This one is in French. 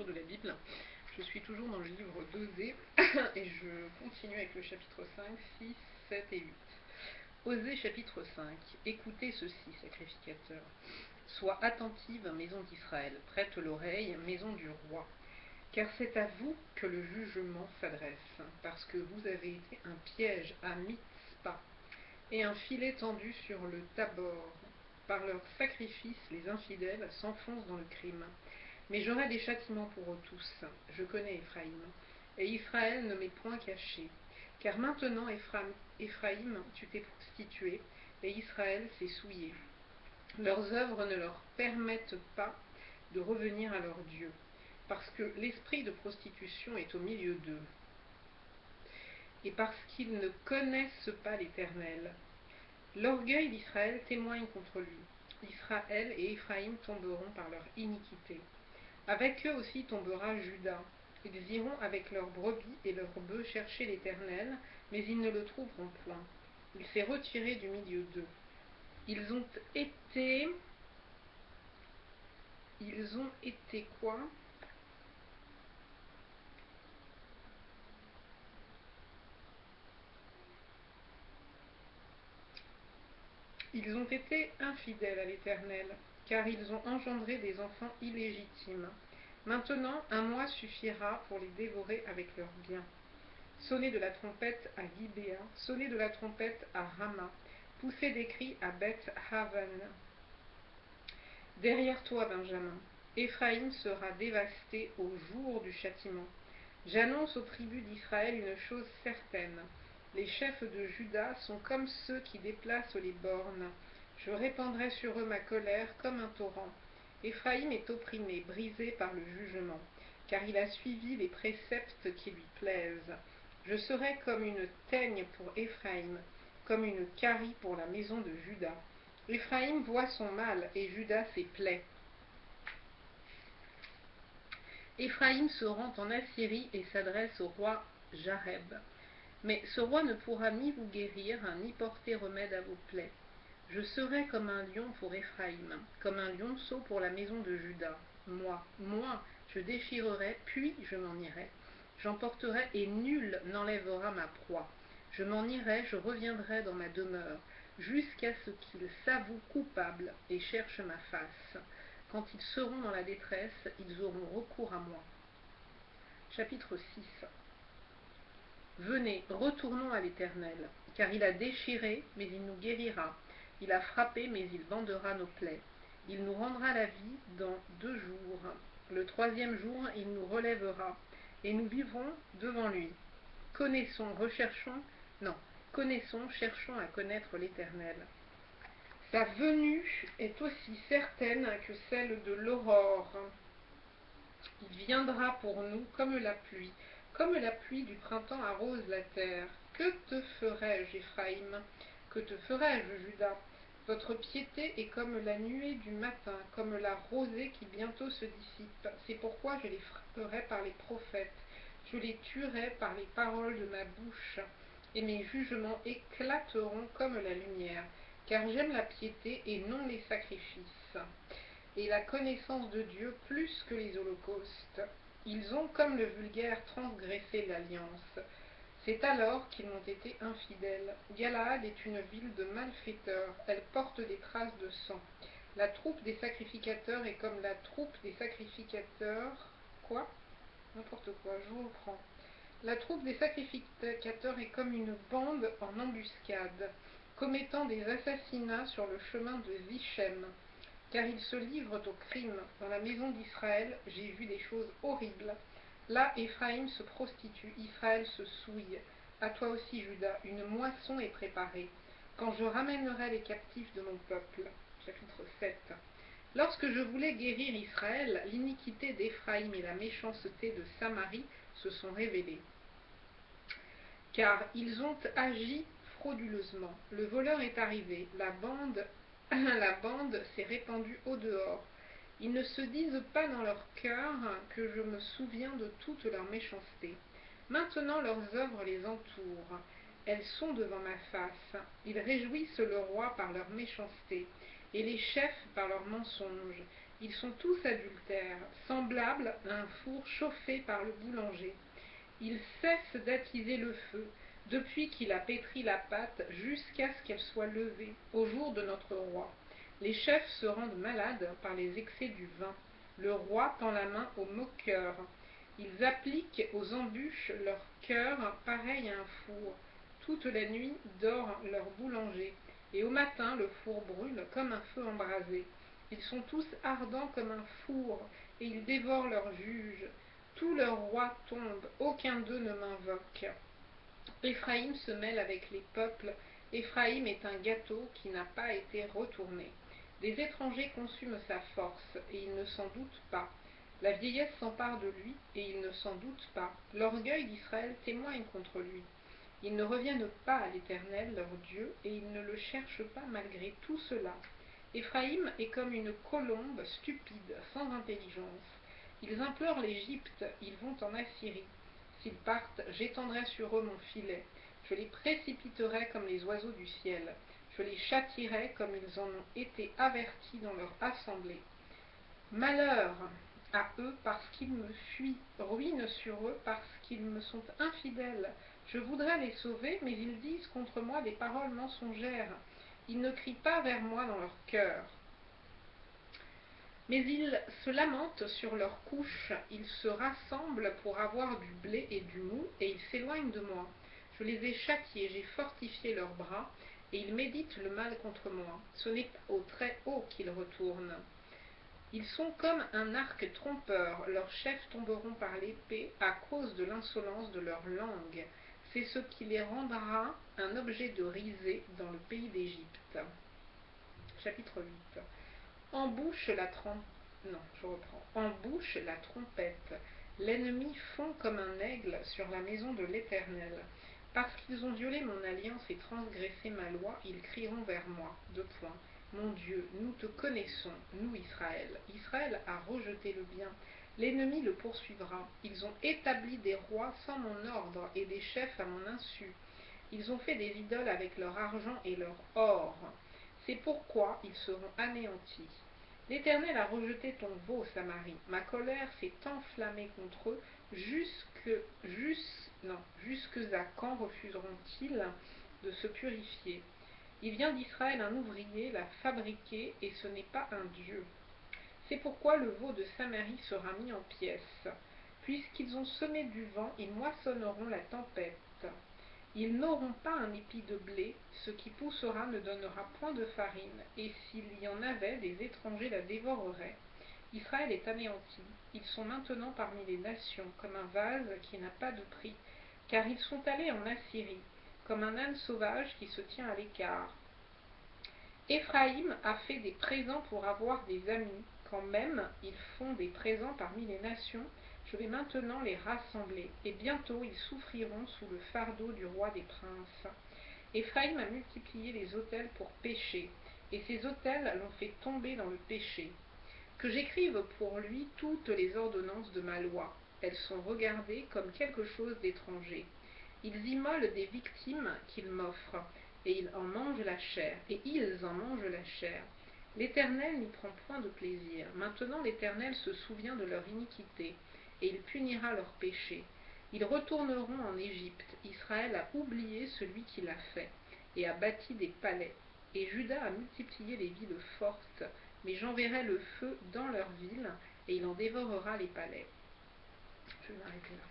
lecture de la Bible. Je suis toujours dans le livre d'Osée et je continue avec le chapitre 5, 6, 7 et 8. Osée chapitre 5. Écoutez ceci, sacrificateurs. Sois attentive, maison d'Israël, prête l'oreille, maison du roi. Car c'est à vous que le jugement s'adresse, parce que vous avez été un piège à Mitzpah et un filet tendu sur le Tabor. Par leurs sacrifices, les infidèles s'enfoncent dans le crime. Mais j'aurai des châtiments pour eux tous. Je connais Éphraïm, et Israël ne m'est point caché. Car maintenant, Éphraïm, tu t'es prostitué, et Israël s'est souillé. Leurs œuvres ne leur permettent pas de revenir à leur Dieu, parce que l'esprit de prostitution est au milieu d'eux, et parce qu'ils ne connaissent pas l'Éternel. L'orgueil d'Israël témoigne contre lui. Israël et Éphraïm tomberont par leur iniquité. Avec eux aussi tombera Juda. Ils iront avec leurs brebis et leurs bœufs chercher l'Éternel, mais ils ne le trouveront point. Il s'est retiré du milieu d'eux. Ils ont été quoi? Ils ont été infidèles à l'Éternel, car ils ont engendré des enfants illégitimes. Maintenant, un mois suffira pour les dévorer avec leurs biens. Sonnez de la trompette à Gibéa, sonnez de la trompette à Rama, poussez des cris à Beth-Haven. Derrière toi, Benjamin, Éphraïm sera dévasté au jour du châtiment. J'annonce aux tribus d'Israël une chose certaine. Les chefs de Juda sont comme ceux qui déplacent les bornes. Je répandrai sur eux ma colère comme un torrent. Éphraïm est opprimé, brisé par le jugement, car il a suivi les préceptes qui lui plaisent. Je serai comme une teigne pour Éphraïm, comme une carie pour la maison de Juda. Éphraïm voit son mal et Juda ses plaies. Éphraïm se rend en Assyrie et s'adresse au roi Jareb. Mais ce roi ne pourra ni vous guérir, ni porter remède à vos plaies. Je serai comme un lion pour Éphraïm, comme un lionceau pour la maison de Juda. Moi, je déchirerai, puis je m'en irai. J'emporterai et nul n'enlèvera ma proie. Je m'en irai, je reviendrai dans ma demeure, jusqu'à ce qu'ils s'avouent coupables et cherchent ma face. Quand ils seront dans la détresse, ils auront recours à moi. Chapitre 6. Venez, retournons à l'Éternel, car il a déchiré, mais il nous guérira. Il a frappé, mais il vendera nos plaies. Il nous rendra la vie dans 2 jours. Le 3e jour, il nous relèvera, et nous vivrons devant lui. Connaissons, cherchons à connaître l'Éternel. Sa venue est aussi certaine que celle de l'aurore. Il viendra pour nous comme la pluie du printemps arrose la terre. Que te ferai-je, Éphraïm? Que te ferai-je, Juda? Votre piété est comme la nuée du matin, comme la rosée qui bientôt se dissipe. C'est pourquoi je les frapperai par les prophètes, je les tuerai par les paroles de ma bouche, et mes jugements éclateront comme la lumière, car j'aime la piété et non les sacrifices, et la connaissance de Dieu plus que les holocaustes. Ils ont, comme le vulgaire, transgressé l'alliance. C'est alors qu'ils m'ont été infidèles. Galaad est une ville de malfaiteurs, elle porte des traces de sang. La troupe des sacrificateurs est comme la troupe des sacrificateurs... Quoi? N'importe quoi, je vous reprends. La troupe des sacrificateurs est comme une bande en embuscade, commettant des assassinats sur le chemin de Zichem, car ils se livrent au crime. Dans la maison d'Israël, j'ai vu des choses horribles. Là, Éphraïm se prostitue, Israël se souille. À toi aussi, Juda, une moisson est préparée, quand je ramènerai les captifs de mon peuple. Chapitre 7. Lorsque je voulais guérir Israël, l'iniquité d'Éphraïm et la méchanceté de Samarie se sont révélées. Car ils ont agi frauduleusement. Le voleur est arrivé, la bande s'est répandue au dehors. Ils ne se disent pas dans leur cœur que je me souviens de toute leur méchanceté. Maintenant leurs œuvres les entourent. Elles sont devant ma face. Ils réjouissent le roi par leur méchanceté, et les chefs par leurs mensonges. Ils sont tous adultères, semblables à un four chauffé par le boulanger. Il cesse d'attiser le feu, depuis qu'il a pétri la pâte jusqu'à ce qu'elle soit levée, au jour de notre roi. Les chefs se rendent malades par les excès du vin. Le roi tend la main aux moqueurs. Ils appliquent aux embûches leur cœur pareil à un four. Toute la nuit dort leur boulanger, et au matin le four brûle comme un feu embrasé. Ils sont tous ardents comme un four, et ils dévorent leurs juges. Tous leurs rois tombent, aucun d'eux ne m'invoque. Éphraïm se mêle avec les peuples. Éphraïm est un gâteau qui n'a pas été retourné. Des étrangers consument sa force, et il ne s'en doute pas. La vieillesse s'empare de lui, et il ne s'en doute pas. L'orgueil d'Israël témoigne contre lui. Ils ne reviennent pas à l'Éternel, leur Dieu, et ils ne le cherchent pas malgré tout cela. Éphraïm est comme une colombe stupide, sans intelligence. Ils implorent l'Égypte, ils vont en Assyrie. S'ils partent, j'étendrai sur eux mon filet. Je les précipiterai comme les oiseaux du ciel. Je les châtierai comme ils en ont été avertis dans leur assemblée. Malheur à eux parce qu'ils me fuient, ruine sur eux parce qu'ils me sont infidèles. Je voudrais les sauver, mais ils disent contre moi des paroles mensongères. Ils ne crient pas vers moi dans leur cœur. Mais ils se lamentent sur leurs couches, ils se rassemblent pour avoir du blé et du mou, et ils s'éloignent de moi. Je les ai châtiés, j'ai fortifié leurs bras, et ils méditent le mal contre moi. Ce n'est pas au très haut qu'ils retournent. Ils sont comme un arc trompeur, leurs chefs tomberont par l'épée à cause de l'insolence de leur langue. C'est ce qui les rendra un objet de risée dans le pays d'Égypte. Chapitre 8. Embouche la Embouche la trompette. L'ennemi fond comme un aigle sur la maison de l'Éternel. Parce qu'ils ont violé mon alliance et transgressé ma loi, ils crieront vers moi. Mon Dieu, nous te connaissons, nous Israël. Israël a rejeté le bien. L'ennemi le poursuivra. Ils ont établi des rois sans mon ordre et des chefs à mon insu. Ils ont fait des idoles avec leur argent et leur or. C'est pourquoi ils seront anéantis. L'Éternel a rejeté ton veau, Samarie. Ma colère s'est enflammée contre eux. Jusque à quand refuseront-ils de se purifier? Il vient d'Israël un ouvrier l'a fabriqué, et ce n'est pas un dieu. C'est pourquoi le veau de Samarie sera mis en pièces. Puisqu'ils ont semé du vent, ils moissonneront la tempête. Ils n'auront pas un épi de blé, ce qui poussera ne donnera point de farine, et s'il y en avait, des étrangers la dévoreraient. Israël est anéanti, ils sont maintenant parmi les nations, comme un vase qui n'a pas de prix, car ils sont allés en Assyrie, comme un âne sauvage qui se tient à l'écart. Éphraïm a fait des présents pour avoir des amis, quand même ils font des présents parmi les nations. Je vais maintenant les rassembler, et bientôt ils souffriront sous le fardeau du roi des princes. Éphraïm a multiplié les autels pour pécher, et ces autels l'ont fait tomber dans le péché. Que j'écrive pour lui toutes les ordonnances de ma loi. Elles sont regardées comme quelque chose d'étranger. Ils immolent des victimes qu'ils m'offrent, et ils en mangent la chair. L'Éternel n'y prend point de plaisir. Maintenant l'Éternel se souvient de leur iniquité, et il punira leur péché. Ils retourneront en Égypte. Israël a oublié celui qui l'a fait, et a bâti des palais. Et Juda a multiplié les villes fortes, mais j'enverrai le feu dans leurs villes, et il en dévorera les palais. Je vais m'arrêter là.